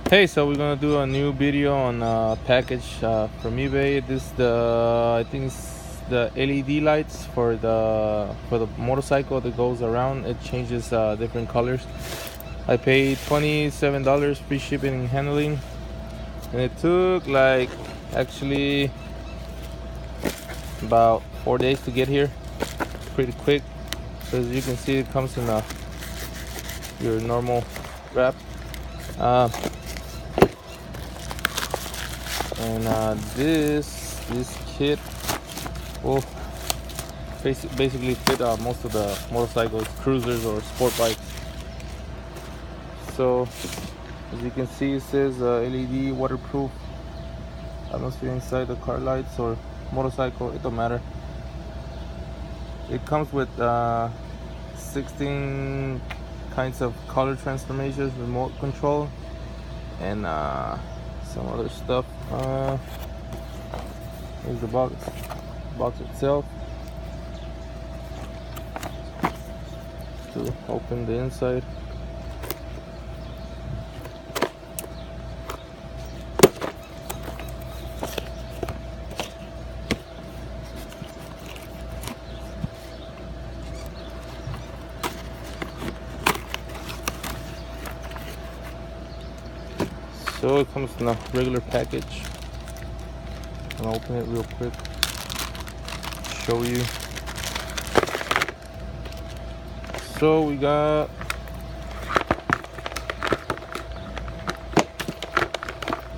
Hey, so we're gonna do a new video on a package from eBay. This is I think it's the LED lights for the motorcycle that goes around. It changes different colors. I paid $27 free shipping and handling, and it took like actually about 4 days to get here. Pretty quick. So as you can see, it comes in your normal wrap. And this kit will basically fit most of the motorcycles, cruisers, or sport bikes. So as you can see, it says LED waterproof atmosphere inside the car lights or motorcycle, it don't matter. It comes with 16 kinds of color transformations, remote control, and some other stuff. Here's the box itself. To open the inside. So it comes in a regular package. I'm gonna open it real quick, show you. So we got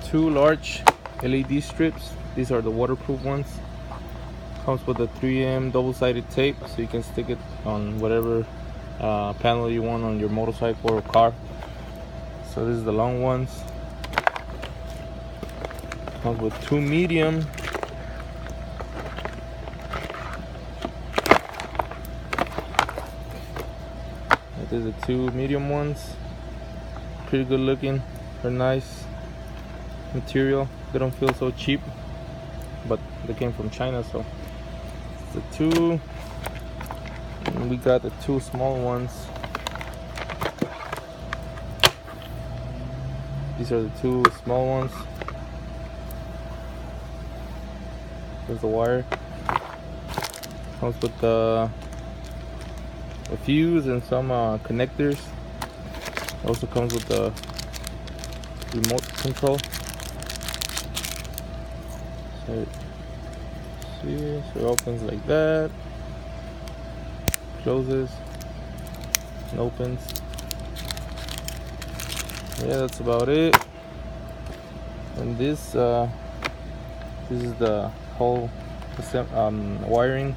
two large LED strips. These are the waterproof ones. Comes with a 3M double-sided tape, so you can stick it on whatever panel you want on your motorcycle or car. So this is the long ones. Comes with two medium. These are two medium ones. Pretty good looking. They're nice material. They don't feel so cheap, but they came from China, so the two. And we got the two small ones. These are the two small ones. There's the wire. Comes with a fuse and some connectors. Also comes with the remote control. So it opens like that, closes, and opens. Yeah, that's about it. And this is the whole wiring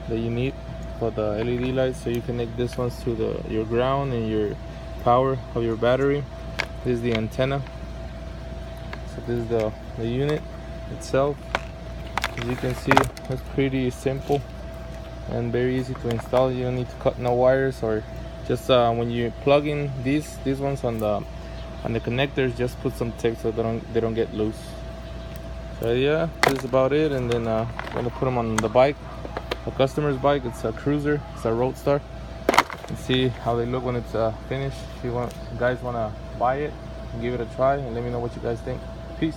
that you need for the LED lights. So you connect this ones to your ground and your power of your battery. This is the antenna. So this is the unit itself. As you can see, it's pretty simple and very easy to install. You don't need to cut no wires, or just when you plug in these ones on the connectors, just put some tape so they don't get loose. So yeah, this is about it. And then I'm gonna put them on the bike, a customer's bike. It's a cruiser, it's a Roadster, and see how they look when it's finished. If you guys wanna buy it, give it a try and let me know what you guys think. Peace.